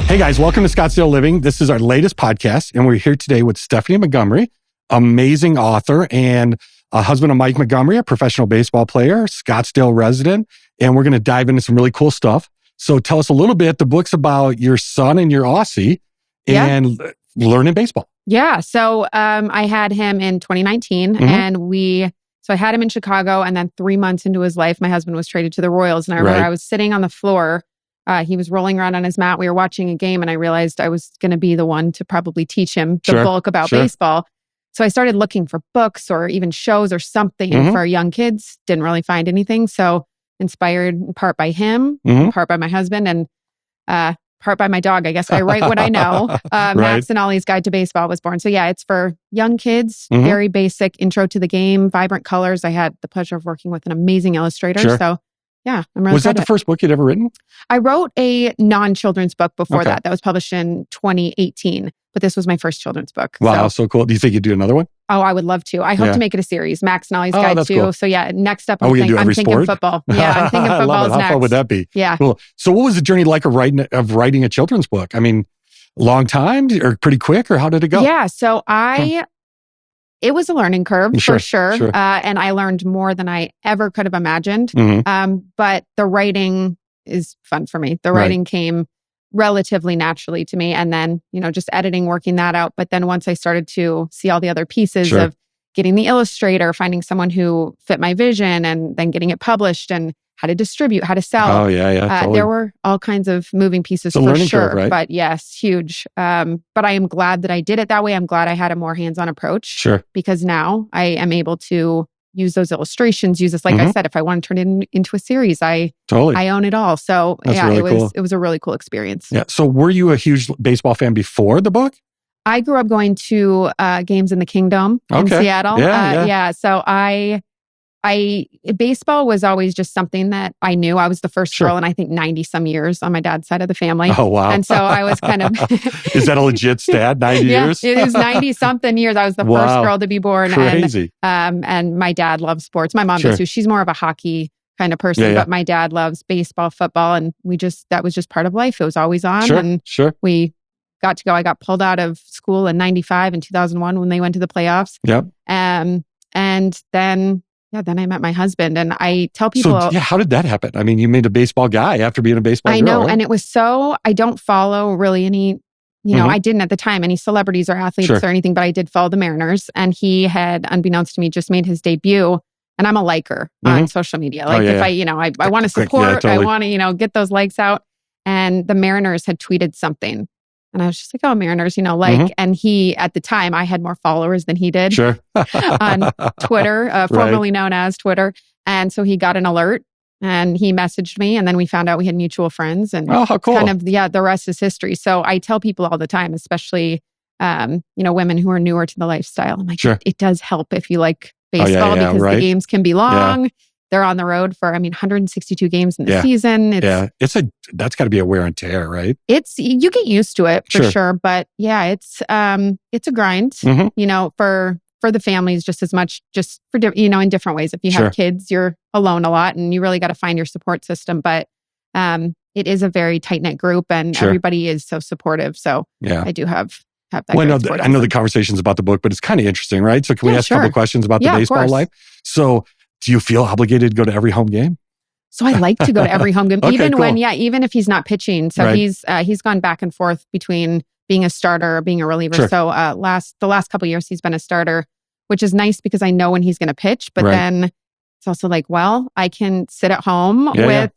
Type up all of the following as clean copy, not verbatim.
Hey guys, welcome to Scottsdale Living. This is our latest podcast, and we're here today with Stephanie Montgomery, amazing author and a husband of Mike Montgomery, a professional baseball player, Scottsdale resident, and we're going to dive into some really cool stuff. So tell us a little bit. The book's about your son and your Aussie and learning baseball. Yeah. So I had him in 2019 and I had him in Chicago, and then 3 months into his life, my husband was traded to the Royals. And I remember I was sitting on the floor. He was rolling around on his mat. We were watching a game, and I realized I was going to be the one to probably teach him the bulk about baseball. So I started looking for books or even shows or something for young kids. Didn't really find anything. So inspired in part by him, part by my husband, and part by my dog. I guess I write what I know. Max Ollie's Guide to Baseball was born. So yeah, it's for young kids, very basic intro to the game, vibrant colors. I had the pleasure of working with an amazing illustrator. So yeah, I'm really Was that the first book you'd ever written? I wrote a non-children's book before that. That was published in 2018. But this was my first children's book. Wow, so cool. Do you think you'd do another one? Oh, I would love to. I hope to make it a series. Max Ollie's Guide too. Cool. So yeah, next up, I'm thinking football. Yeah, I'm thinking football is next. How fun would that be? Yeah. Cool. So what was the journey like of writing a children's book? I mean, long time or pretty quick, or how did it go? Yeah, so it was a learning curve for sure. And I learned more than I ever could have imagined. But the writing is fun for me. The writing came relatively naturally to me. And then, just editing, working that out. But then once I started to see all the other pieces of getting the illustrator, finding someone who fit my vision, and then getting it published and how to distribute, how to sell. Oh, yeah. Totally. There were all kinds of moving pieces for sure. Curve, right? But yes, huge. But I am glad that I did it that way. I'm glad I had a more hands-on approach. Sure. Because now I am able to use those illustrations, use this, like I said, if I want to turn it into a series, I own it all. So That's really cool. It was a really cool experience. Yeah. So were you a huge baseball fan before the book? I grew up going to games in the Kingdom in Seattle. Yeah. So baseball was always just something that I knew. I was the first girl in, I think, 90 some years on my dad's side of the family. Oh, wow. And so I was kind of... Is that a legit stat, 90 years? It was 90 something years. I was the first girl to be born. Crazy. And my dad loves sports. My mom does too. She's more of a hockey kind of person, but my dad loves baseball, football. And that was just part of life. It was always on. We got to go. I got pulled out of school in 95 and 2001 when they went to the playoffs. And then... Yeah, then I met my husband, and I tell people... So, how did that happen? I mean, you made a baseball guy after being a baseball girl. I know, right? and it was I don't follow really any, I didn't at the time, any celebrities or athletes or anything, but I did follow the Mariners, and he had, unbeknownst to me, just made his debut, and I'm a liker on social media. Like, I want to support, I want to, get those likes out, and the Mariners had tweeted something. And I was just like, oh, Mariners, and he, at the time, I had more followers than he did on Twitter, formerly known as Twitter. And so he got an alert and he messaged me, and then we found out we had mutual friends, and how cool. kind of, the rest is history. So I tell people all the time, especially, women who are newer to the lifestyle, I'm like, it does help if you like baseball because the games can be long. Yeah. They're on the road for, 162 games in the season. That's got to be a wear and tear, right? You get used to it for sure. But yeah, it's a grind, for the families just as much, just for, in different ways. If you have kids, you're alone a lot and you really got to find your support system. But it is a very tight-knit group, and everybody is so supportive. So I do have that. Well, I know the conversation's about the book, but it's kind of interesting, right? So can we ask a couple questions about the baseball life? So do you feel obligated to go to every home game? So I like to go to every home game, even if he's not pitching. So he's gone back and forth between being a starter or being a reliever. So the last couple of years he's been a starter, which is nice because I know when he's going to pitch. But then it's also like, well, I can sit at home with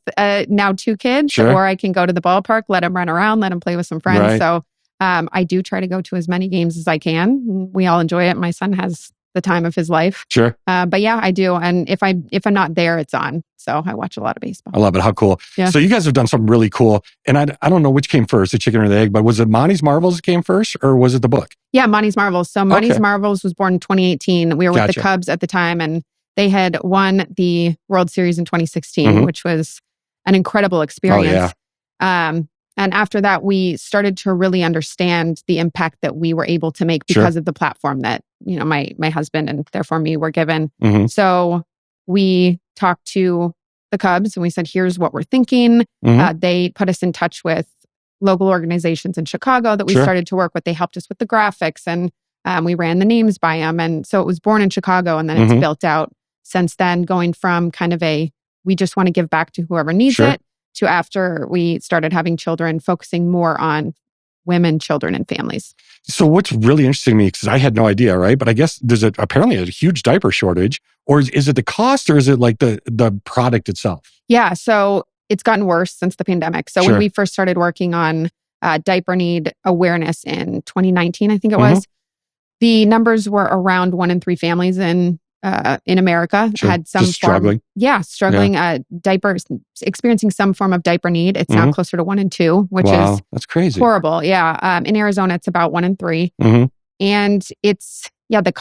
now 2 kids, or I can go to the ballpark, let him run around, let him play with some friends. So I do try to go to as many games as I can. We all enjoy it. My son has the time of his life. But yeah, I do. And if I'm not there, it's on. So I watch a lot of baseball. I love it. How cool. Yeah. So you guys have done something really cool. And I don't know which came first, the chicken or the egg, but was it Monty's Marvels that came first, or was it the book? Yeah, Monty's Marvels. So Monty's Marvels was born in 2018. We were with the Cubs at the time, and they had won the World Series in 2016, which was an incredible experience. And after that, we started to really understand the impact that we were able to make because of the platform that, my husband and therefore me were given. So we talked to the Cubs and we said, here's what we're thinking. They put us in touch with local organizations in Chicago that we started to work with. They helped us with the graphics, and we ran the names by them. And so it was born in Chicago, and then it's built out since then, going from kind of we just want to give back to whoever needs it, to after we started having children, focusing more on women, children, and families. So what's really interesting to me, because I had no idea, right? But I guess there's apparently a huge diaper shortage, or is it the cost, or is it like the product itself? Yeah, so it's gotten worse since the pandemic. So when we first started working on diaper need awareness in 2019, I think it was, the numbers were around 1 in 3 families in America had some just struggling. Diapers, experiencing some form of diaper need. It's now closer to 1 in 2, which is that's crazy. Horrible. Yeah. In Arizona, it's about 1 in 3. And it's, the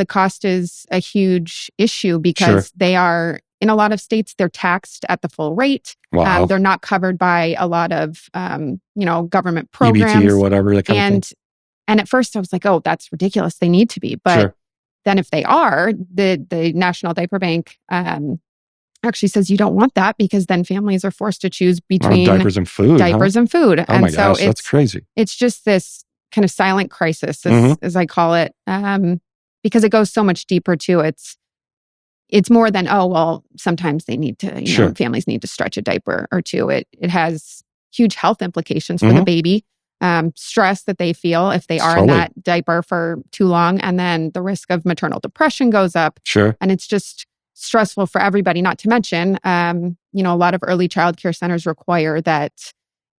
cost is a huge issue because they are, in a lot of states, they're taxed at the full rate. Wow. They're not covered by a lot of, government programs. EBT or whatever, that kind of thing. And at first I was like, oh, that's ridiculous. They need to be. But then if they are, the National Diaper Bank actually says you don't want that, because then families are forced to choose between diapers and food. Oh my gosh, that's crazy. It's just this kind of silent crisis, as I call it, because it goes so much deeper too. It's more than, oh, well, sometimes they need to, families need to stretch a diaper or two. It has huge health implications for the baby. Stress that they feel if they are in that diaper for too long. And then the risk of maternal depression goes up. And it's just stressful for everybody, not to mention, a lot of early childcare centers require that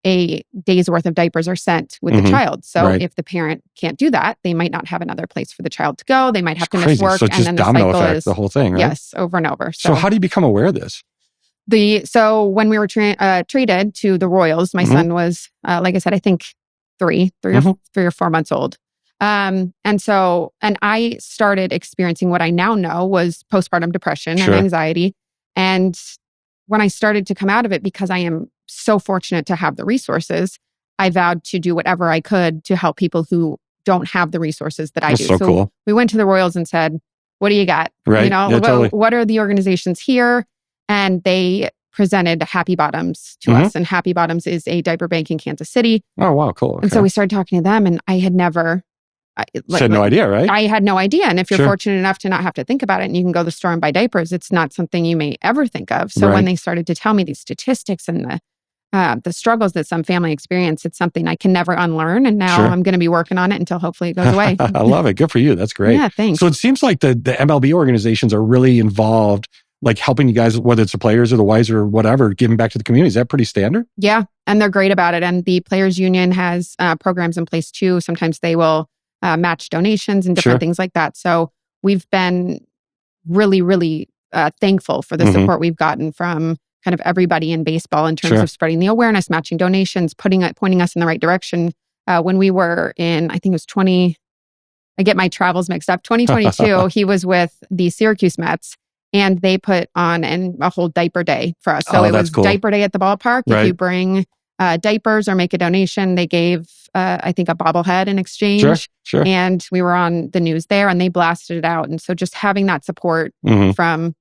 a day's worth of diapers are sent with the child. So if the parent can't do that, they might not have another place for the child to go. They might have to miss work. So it's just domino effect, the whole thing, right? Yes, over and over. So how do you become aware of this? So when we were traded to the Royals, my son was, like I said, I think three or 4 months old. And I started experiencing what I now know was postpartum depression and anxiety. And when I started to come out of it, because I am so fortunate to have the resources, I vowed to do whatever I could to help people who don't have the resources that I do. So cool. We went to the Royals and said, what do you got? Right. What are the organizations here? And they presented Happy Bottoms to us. And Happy Bottoms is a diaper bank in Kansas City. Oh, wow. Cool. Okay. And so we started talking to them, and I had never... had no idea, right? I had no idea. And if you're fortunate enough to not have to think about it and you can go to the store and buy diapers, it's not something you may ever think of. So when they started to tell me these statistics and the struggles that some family experience, it's something I can never unlearn. And now I'm going to be working on it until hopefully it goes away. I love it. Good for you. That's great. Yeah, thanks. So it seems like the MLB organizations are really involved, like helping you guys, whether it's the players or the wives or whatever, giving back to the community. Is that pretty standard? Yeah. And they're great about it. And the Players Union has programs in place too. Sometimes they will match donations and different things like that. So we've been really, really thankful for the support we've gotten from kind of everybody in baseball in terms of spreading the awareness, matching donations, pointing us in the right direction. When we were in, I think it was I get my travels mixed up, 2022, he was with the Syracuse Mets. And they put on a whole diaper day for us. So it was diaper day at the ballpark. If you bring diapers or make a donation, they gave, I think, a bobblehead in exchange. And we were on the news there, and they blasted it out. And so just having that support from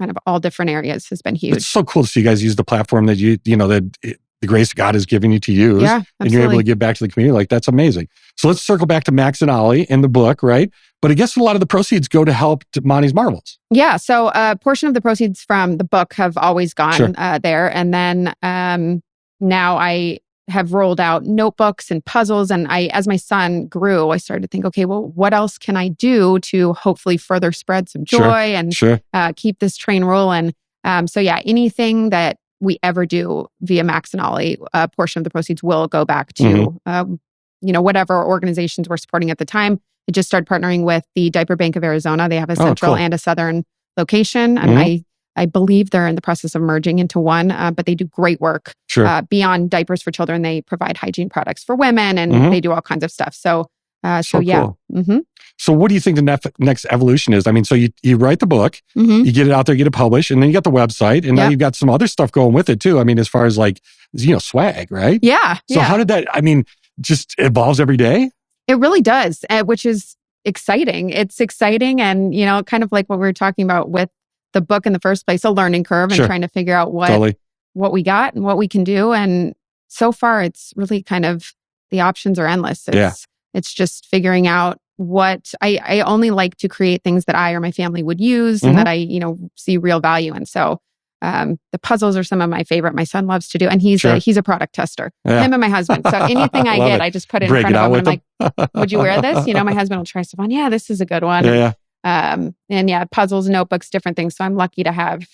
kind of all different areas has been huge. It's so cool to see you guys use the platform that the grace God has given you to use. Yeah, and you're able to give back to the community. Like, that's amazing. So let's circle back to Max and Ollie in the book, right? But I guess a lot of the proceeds go to help Monty's Marbles. Yeah. So a portion of the proceeds from the book have always gone there. And then now I have rolled out notebooks and puzzles. And as my son grew, I started to think, okay, well, what else can I do to hopefully further spread some joy and keep this train rolling? So anything that we ever do via Max and Ollie, a portion of the proceeds will go back to, whatever organizations we're supporting at the time. I just started partnering with the Diaper Bank of Arizona. They have a central and a southern location. And I believe they're in the process of merging into one, but they do great work. Beyond diapers for children, they provide hygiene products for women, and they do all kinds of stuff. So cool. So what do you think the next evolution is? I mean, so you write the book, you get it out there, get it published, and then you got the website, and now you've got some other stuff going with it too. I mean, as far as like, swag, right? Yeah. So how did that, just evolves every day? It really does, which is exciting. It's exciting, and, kind of like what we were talking about with the book in the first place, a learning curve and trying to figure out what we got and what we can do. And so far it's really kind of, the options are endless. It's just figuring out what I only like to create things that I or my family would use and that I, see real value in. So the puzzles are some of my favorite. My son loves to do, and he's a product tester. Him and my husband. So anything I get, I just put it in front of him. And I'm like, would you wear this? My husband will try stuff on. Yeah, this is a good one. And puzzles, notebooks, different things. So I'm lucky to have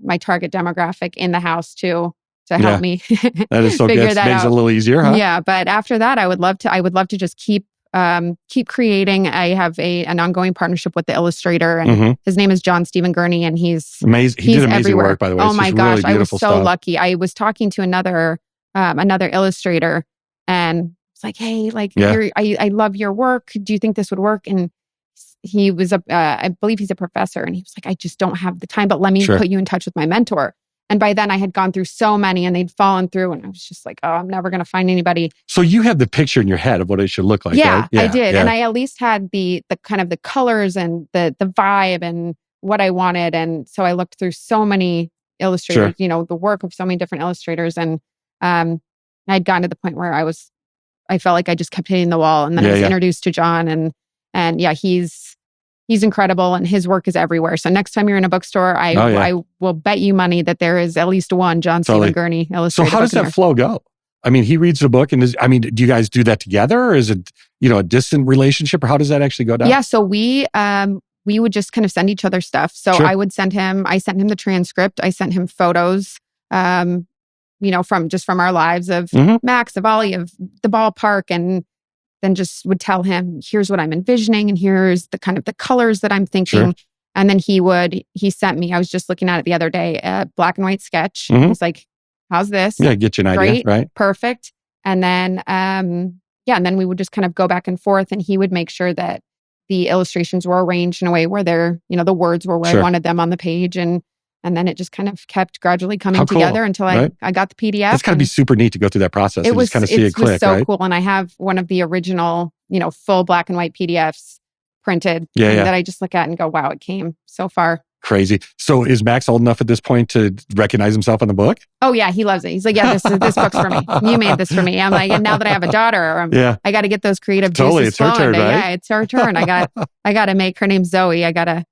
my target demographic in the house to help me that is so figure good. that Makes out. it a little easier, huh? Yeah, but after that, I would love to just keep creating. I have an ongoing partnership with the illustrator, and his name is John Stephen Gurney, and he's amazing. He did amazing everywhere. work, by the way. Oh my gosh, really I was so stuff. lucky. I was talking to another illustrator, and it's like, hey, I love your work. Do you think this would work? And he was I believe he's a professor, and he was like, I just don't have the time, but let me put you in touch with my mentor. And by then I had gone through so many and they'd fallen through, and I was just like, oh, I'm never going to find anybody. So you have the picture in your head of what it should look like, right? I did. And I at least had the kind of the colors and the vibe and what I wanted. And so I looked through so many illustrators, the work of so many different illustrators. And I'd gotten to the point where I felt like I just kept hitting the wall. And then I was introduced to John, and he's incredible, and his work is everywhere. So next time you're in a bookstore, I will bet you money that there is at least one John Stephen Gurney illustrated. So how does that flow go? I mean, he reads the book, and do you guys do that together, or is it a distant relationship, or how does that actually go down? Yeah, so we would just kind of send each other stuff. So I sent him the transcript. I sent him photos, from our lives of Max, of Ollie, of the ballpark, and then just would tell him, here's what I'm envisioning, and here's the kind of the colors that I'm thinking. And then he sent me, I was just looking at it the other day, a black and white sketch. He's like, how's this? Yeah, get you an idea, right? Perfect. And then, and then we would just kind of go back and forth, and he would make sure that the illustrations were arranged in a way where they're, the words were where I wanted them on the page. And then it just kind of kept gradually coming together until I got the PDF. It's got to be super neat to go through that process and just kind of see it click, so cool. And I have one of the original, full black and white PDFs printed that I just look at and go, wow, it came so far. Crazy. So is Max old enough at this point to recognize himself in the book? Oh yeah, he loves it. He's like, yeah, this book's for me. You made this for me. I'm like, and now that I have a daughter, I got to get those creative juices it's her turn, right? Yeah, it's her turn. I got to make her name Zoe. I got to,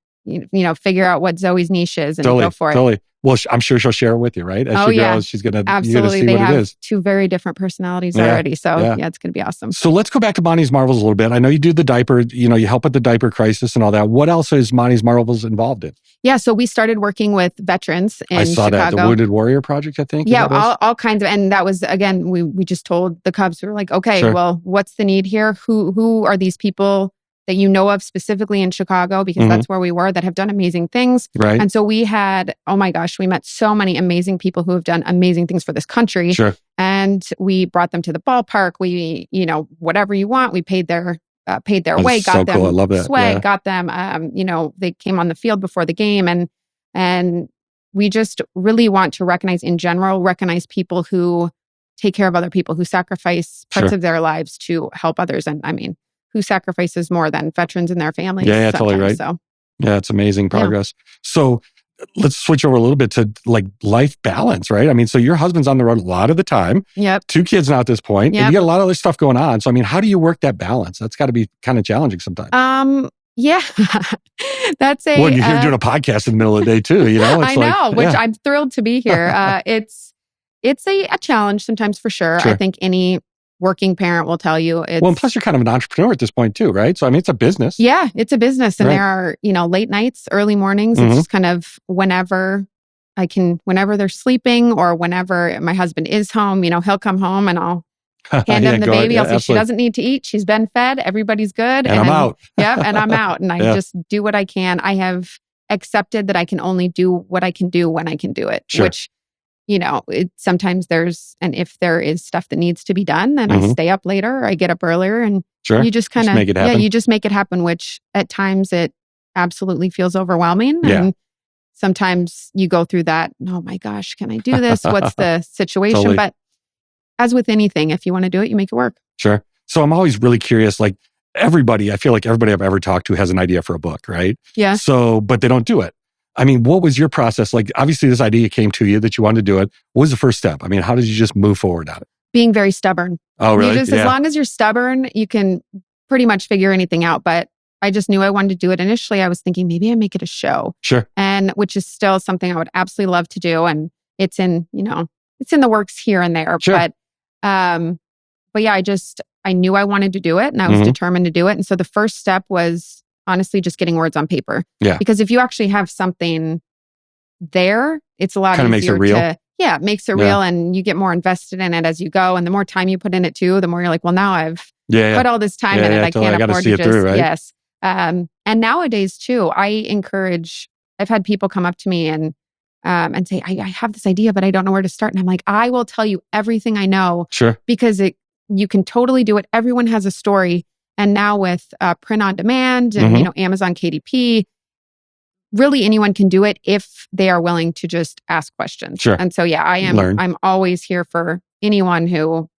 figure out what Zoe's niche is and go for it. Totally. Well, I'm sure she'll share it with you, right? As she grows, she's going to absolutely. See they what have it is. Two very different personalities already. So it's going to be awesome. So let's go back to Monty's Marvels a little bit. I know you do the diaper, you help with the diaper crisis and all that. What else is Monty's Marvels involved in? Yeah, so we started working with veterans in Chicago. I saw that, the Wounded Warrior Project, I think. Yeah, all kinds of, and that was, again, we just told the Cubs, we were like, okay, well, what's the need here? Who are these people that you know of specifically in Chicago, because that's where we were, that have done amazing things. Right. And so we had, oh my gosh, we met so many amazing people who have done amazing things for this country. Sure. And we brought them to the ballpark. We, whatever you want, we paid their way, got them cool. I love that. swag, got them, they came on the field before the game. And we just really want to recognize people who take care of other people, who sacrifice parts of their lives to help others. And I mean, who sacrifices more than veterans and their families? Yeah, totally right. So, yeah, it's amazing progress. So let's switch over a little bit to like life balance, right? I mean, so your husband's on the road a lot of the time. Yep. 2 kids now at this point, and you got a lot of other stuff going on. So I mean, how do you work that balance? That's got to be kind of challenging sometimes. Yeah, that's Well, you're doing a podcast in the middle of the day too, It's I know, which I'm thrilled to be here. It's a challenge sometimes for sure. I think any working parent will tell you. Well, and plus you're kind of an entrepreneur at this point too, right? So I mean, it's a business. Yeah, it's a business, and there are late nights, early mornings. It's just kind of whenever they're sleeping or whenever my husband is home. He'll come home and I'll hand him the baby. I'll say, she doesn't need to eat. She's been fed. Everybody's good. And I'm out. And I'm out. And I just do what I can. I have accepted that I can only do what I can do when I can do it, which, sometimes if there is stuff that needs to be done, then I stay up later, I get up earlier, and you just kind of, you just make it happen, which at times it absolutely feels overwhelming. And sometimes you go through that, oh my gosh, can I do this? What's the situation? Totally. But as with anything, if you want to do it, you make it work. Sure. So I'm always really curious, like I feel like everybody I've ever talked to has an idea for a book, right? Yeah. So, but they don't do it. I mean, what was your process? Like, obviously this idea came to you that you wanted to do it. What was the first step? I mean, how did you just move forward on it? Being very stubborn. Oh, really? As long as you're stubborn, you can pretty much figure anything out. But I just knew I wanted to do it. Initially, I was thinking maybe I make it a show. Sure. And which is still something I would absolutely love to do. And it's in the works here and there. Sure. But yeah, I knew I wanted to do it and I was determined to do it. And so the first step was honestly just getting words on paper. Yeah. Because if you actually have something there, it's a lot easier makes it real. It makes it real and you get more invested in it as you go. And the more time you put in it too, the more you're like, well, now I've put all this time in it. I can't afford to just, through, right? Yes. And nowadays too, I've had people come up to me and say, I have this idea, but I don't know where to start. And I'm like, I will tell you everything I know. Sure. Because you can totally do it. Everyone has a story. And now with print on demand and, Amazon KDP, really anyone can do it if they are willing to just ask questions. Sure. And so, I'm always here for anyone who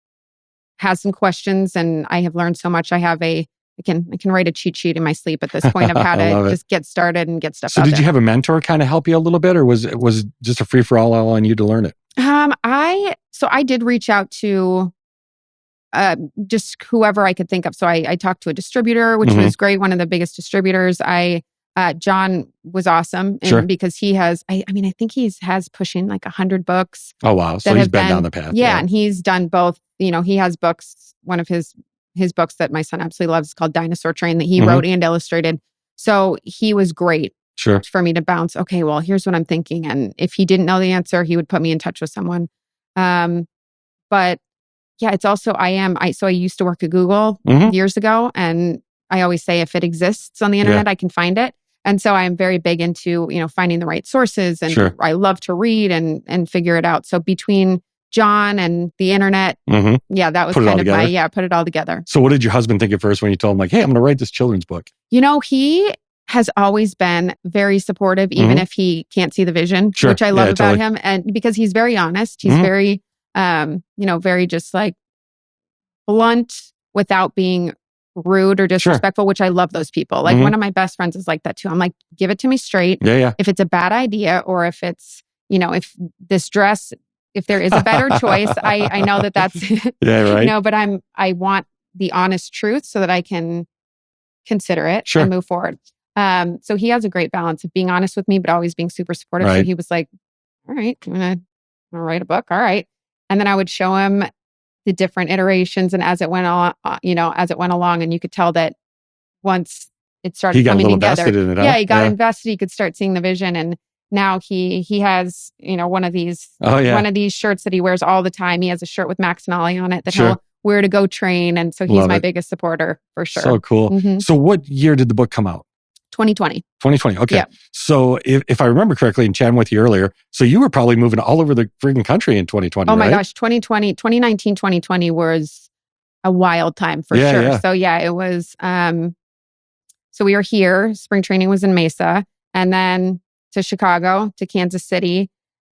has some questions. And I have learned so much. I can write a cheat sheet in my sleep at this point of how to just get started and get stuff out there. So did you have a mentor kind of help you a little bit, or was it just a free for all on you to learn it? I did reach out to just whoever I could think of. So I talked to a distributor, which was great. One of the biggest distributors. John was awesome because he has, I think he has pushing like 100 books. Oh, wow. So he's been down the path. Yeah. And he's done both, he has books. One of his books that my son absolutely loves is called Dinosaur Train that he wrote and illustrated. So he was great for me to bounce. Okay, well, here's what I'm thinking. And if he didn't know the answer, he would put me in touch with someone. But yeah, it's also, so I used to work at Google years ago. And I always say, if it exists on the internet, I can find it. And so I am very big into, finding the right sources. And I love to read and figure it out. So between John and the internet, that was kind of put it all together. So what did your husband think at first when you told him like, hey, I'm going to write this children's book? He has always been very supportive, even if he can't see the vision, which I love about him. And because he's very honest, he's very, very just like blunt without being rude or disrespectful, which I love those people. Like one of my best friends is like that too. I'm like, give it to me straight. If it's a bad idea or if it's, if this dress, if there is a better choice, I know that's, but I want the honest truth so that I can consider it and move forward. So he has a great balance of being honest with me, but always being super supportive. So he was like, all right, I'm going to write a book. All right. And then I would show him the different iterations. And as it went on, along, and you could tell that once it started coming together, he got invested. He could start seeing the vision. And now he has, one of these shirts that he wears all the time. He has a shirt with Max Ollie on it that he'll wear to go train. And so he's my biggest supporter for sure. So cool. So what year did the book come out? 2020. 2020. Okay. Yeah. So if I remember correctly and chatting with you earlier, so you were probably moving all over the freaking country in 2020. Oh my gosh. 2019, 2020 was a wild time for sure. Yeah. So it was, so we were here, spring training was in Mesa, and then to Chicago, to Kansas City.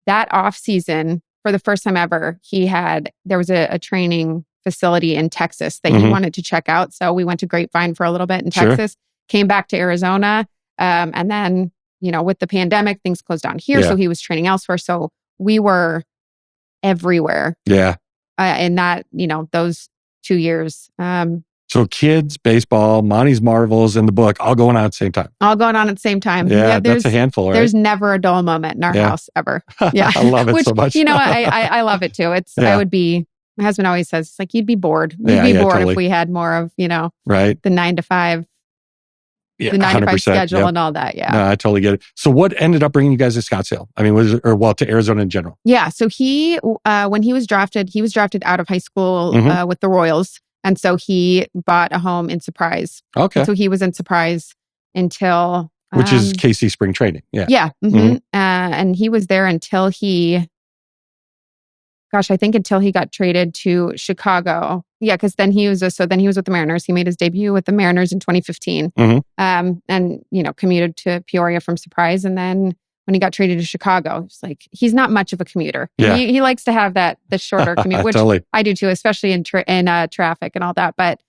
That off season, for the first time ever, there was a training facility in Texas that he wanted to check out. So we went to Grapevine for a little bit in Texas. Came back to Arizona. And then, with the pandemic, things closed down here. So he was training elsewhere. So we were everywhere. Yeah. In that, those 2 years. So kids, baseball, Monty's Marvels, and the book all going on at the same time. All going on at the same time. Yeah, that's a handful, right? There's never a dull moment in our house ever. Yeah. I love it so much. I love it too. My husband always says, it's like, you'd be bored. You'd be bored if we had more of, the 9 to 5. The 9 to 5 schedule and all that. Yeah. No, I totally get it. So what ended up bringing you guys to Scottsdale? I mean, to Arizona in general? Yeah. So when he was drafted out of high school with the Royals. And so he bought a home in Surprise. Okay. And so he was in Surprise until... Which is KC spring training. Yeah. Yeah. And he was there until until he got traded to Chicago. Yeah, because then he was with the Mariners. He made his debut with the Mariners in 2015. And commuted to Peoria from Surprise. And then when he got traded to Chicago, he's not much of a commuter. Yeah. He likes to have the shorter commute, which totally. I do too, especially in traffic and all that. But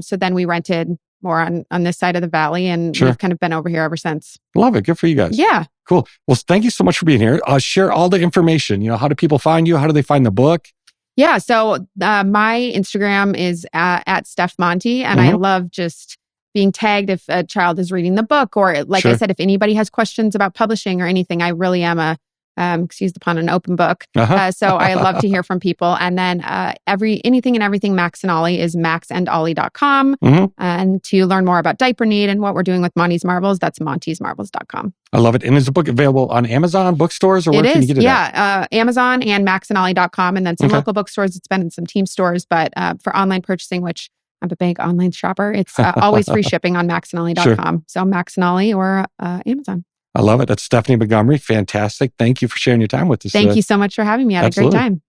so then we rented more on this side of the valley, and we've kind of been over here ever since. Love it. Good for you guys. Yeah. Cool. Well, thank you so much for being here. Share all the information. How do people find you? How do they find the book? Yeah. So my Instagram is at Steph Monty, and I love just being tagged if a child is reading the book, or like I said, if anybody has questions about publishing or anything. I really am excuse the pun, an open book. So I love to hear from people. And then anything and everything Max and Ollie is maxandollie.com. And to learn more about diaper need and what we're doing with Monty's Marbles, that's montysmarbles.com. I love it. And is the book available on Amazon, bookstores, or where can you get it at? Amazon and maxandollie.com, and then some local bookstores. It's been in some team stores, but for online purchasing, which I'm a big online shopper, it's always free shipping on maxandollie.com. So Max and Ollie or Amazon. I love it. That's Stephanie Montgomery. Fantastic. Thank you for sharing your time with us. Thank you so much for having me. I had a great time.